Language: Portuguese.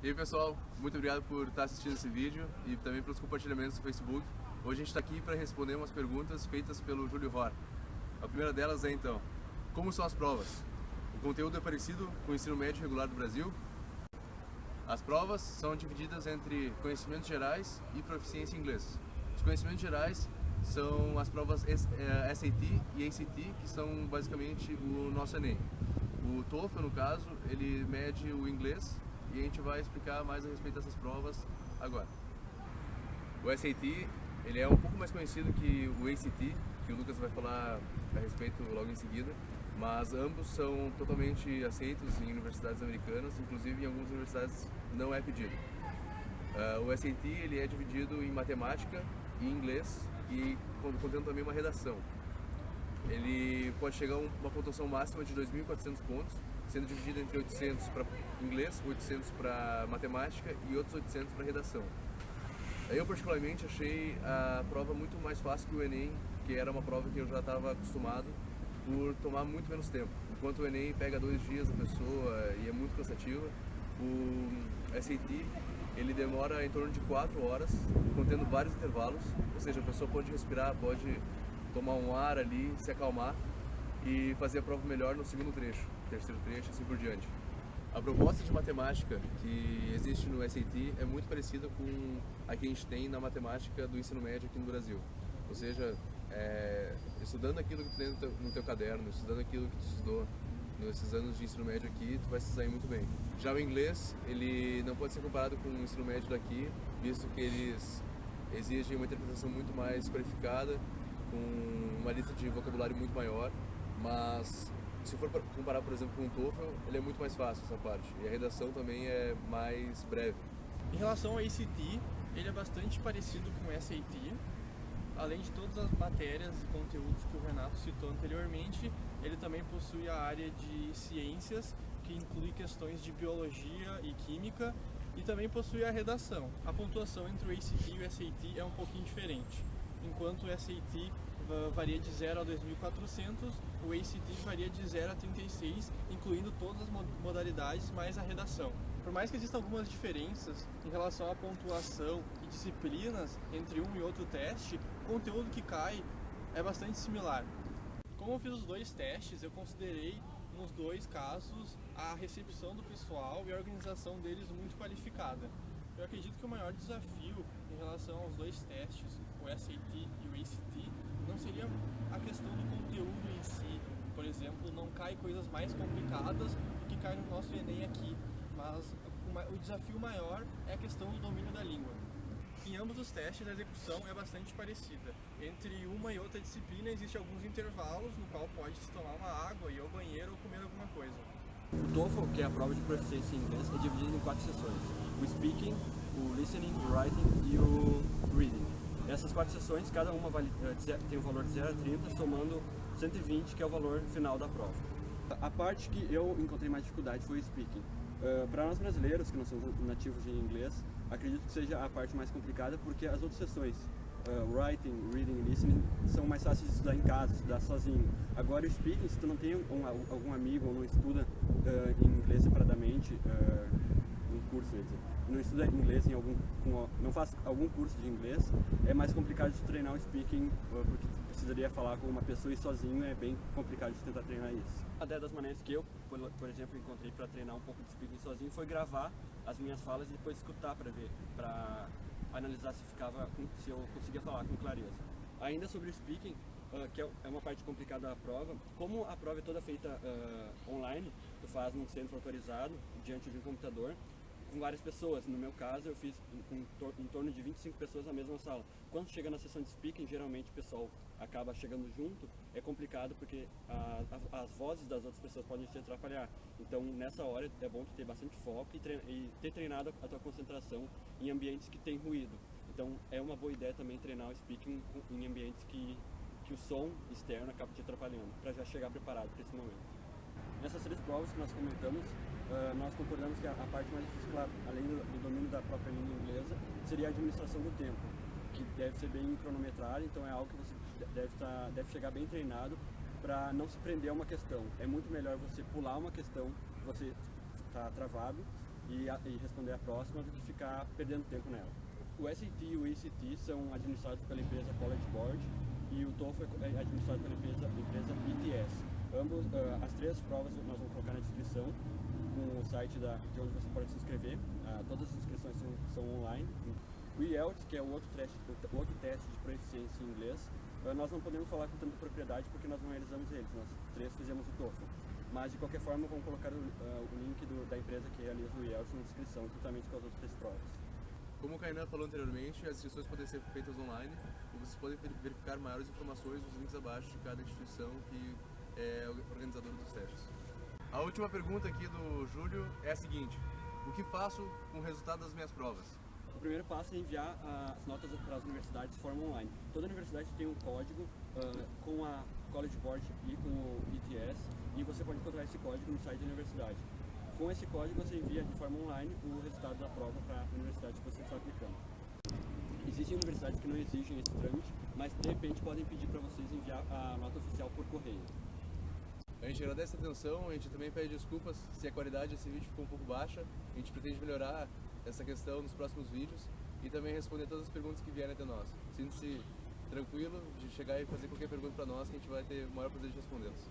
E aí pessoal, muito obrigado por estar assistindo esse vídeo e também pelos compartilhamentos no Facebook. Hoje a gente está aqui para responder umas perguntas feitas pelo Júlio Ror. A primeira delas é então, como são as provas? O conteúdo é parecido com o ensino médio regular do Brasil? As provas são divididas entre conhecimentos gerais e proficiência em inglês. Os conhecimentos gerais são as provas SAT e ACT, que são basicamente o nosso Enem. O TOEFL, no caso, ele mede o inglês e a gente vai explicar mais a respeito dessas provas agora. O SAT, ele é um pouco mais conhecido que o ACT, que o Lucas vai falar a respeito logo em seguida, mas ambos são totalmente aceitos em universidades americanas, inclusive em algumas universidades não é pedido. O SAT, ele é dividido em matemática e inglês e contendo também uma redação. Ele pode chegar a uma pontuação máxima de 2.400 pontos, sendo dividido entre 800 para inglês, 800 para matemática e outros 800 para redação. Eu particularmente achei a prova muito mais fácil que o Enem, que era uma prova que eu já estava acostumado por tomar muito menos tempo. Enquanto o Enem pega 2 dias a pessoa e é muito cansativa, o SAT ele demora em torno de 4 horas, contendo vários intervalos, ou seja, a pessoa pode respirar, pode tomar um ar ali, se acalmar e fazer a prova melhor no segundo trecho, terceiro trecho e assim por diante. A proposta de matemática que existe no SAT é muito parecida com a que a gente tem na matemática do ensino médio aqui no Brasil. Ou seja, estudando aquilo que tu tem no teu caderno, estudando aquilo que tu estudou nesses anos de ensino médio aqui, tu vai se sair muito bem. Já o inglês, ele não pode ser comparado com o ensino médio daqui, visto que eles exigem uma interpretação muito mais qualificada, com uma lista de vocabulário muito maior, mas se for comparar, por exemplo, com o TOEFL, ele é muito mais fácil essa parte, e a redação também é mais breve. Em relação ao ACT, ele é bastante parecido com o SAT. Além de todas as matérias e conteúdos que o Renato citou anteriormente, ele também possui a área de ciências, que inclui questões de biologia e química, e também possui a redação. A pontuação entre o ACT e o SAT é um pouquinho diferente. Enquanto o SAT varia de 0 a 2.400, o ACT varia de 0 a 36, incluindo todas as modalidades mais a redação. Por mais que existam algumas diferenças em relação à pontuação e disciplinas entre um e outro teste, o conteúdo que cai é bastante similar. Como eu fiz os 2 testes, eu considerei nos 2 casos a recepção do pessoal e a organização deles muito qualificada. Eu acredito que o maior desafio em relação aos 2 testes, o SAT e o ACT, não seria a questão do conteúdo em si. Por exemplo, não cai coisas mais complicadas do que cai no nosso Enem aqui, mas o desafio maior é a questão do domínio da língua. Em ambos os testes, a execução é bastante parecida. Entre uma e outra disciplina existem alguns intervalos no qual pode-se tomar uma água, ir ao banheiro ou comer alguma coisa. O TOEFL, que é a prova de proficiência em inglês, é dividido em 4 sessões: o speaking, o listening, o writing e o reading. Essas 4 sessões, cada uma tem um valor de 0 a 30, somando 120, que é o valor final da prova. A parte que eu encontrei mais dificuldade foi o speaking. Para nós brasileiros, que não somos nativos em inglês, acredito que seja a parte mais complicada, porque as outras sessões, writing, reading e listening, são mais fáceis de estudar em casa, estudar sozinho. Agora o speaking, se tu não tem algum amigo ou não estuda em inglês separadamente, um curso, não estuda inglês não faz algum curso de inglês, é mais complicado de treinar o speaking, porque precisaria falar com uma pessoa e sozinho é bem complicado de tentar treinar isso. Uma das maneiras que eu, por exemplo, encontrei para treinar um pouco de speaking sozinho foi gravar as minhas falas e depois escutar para ver, para analisar se eu conseguia falar com clareza. Ainda sobre o speaking, que é uma parte complicada da prova, como a prova é toda feita online, tu faz num centro autorizado, diante de um computador, com várias pessoas. No meu caso, eu fiz em torno de 25 pessoas na mesma sala. Quando chega na sessão de speaking, geralmente o pessoal acaba chegando junto, é complicado porque as vozes das outras pessoas podem te atrapalhar. Então, nessa hora, é bom tu ter bastante foco e ter treinado a tua concentração em ambientes que tem ruído. Então, é uma boa ideia também treinar o speaking em ambientes que o som externo acaba te atrapalhando, para já chegar preparado para esse momento. Nessas 3 provas que nós comentamos, nós concordamos que a parte mais difícil, claro, além do domínio da própria língua inglesa, seria a administração do tempo, que deve ser bem cronometrada, então é algo que você deve chegar bem treinado para não se prender a uma questão. É muito melhor você pular uma questão que você está travado e responder a próxima do que ficar perdendo tempo nela. O SAT e o ACT são administrados pela empresa College Board e o TOEFL é administrado pela empresa ETS. As três provas nós vamos colocar na descrição com o site de onde você pode se inscrever. Todas as inscrições são online. O IELTS, que é o outro teste de proficiência em inglês, nós não podemos falar com tanta propriedade porque nós não realizamos eles, nós três fizemos o TOEFL. Mas de qualquer forma vamos colocar o link da empresa que realiza o IELTS na descrição, juntamente com as outras três provas. Como o Kainan falou anteriormente, as inscrições podem ser feitas online e vocês podem verificar maiores informações nos links abaixo de cada instituição que é organizadora dos testes. A última pergunta aqui do Júlio é a seguinte: o que faço com o resultado das minhas provas? O primeiro passo é enviar as notas para as universidades de forma online. Toda universidade tem um código com a College Board e com o ETS, e você pode encontrar esse código no site da universidade. Com esse código você envia de forma online o resultado da prova para a universidade que você está aplicando. Existem universidades que não exigem esse trâmite, mas de repente podem pedir para vocês enviar a nota oficial por correio. A gente agradece a atenção, a gente também pede desculpas se a qualidade desse vídeo ficou um pouco baixa. A gente pretende melhorar essa questão nos próximos vídeos e também responder todas as perguntas que vierem até nós. Sinta-se tranquilo de chegar e fazer qualquer pergunta para nós, que a gente vai ter o maior prazer de respondê-las.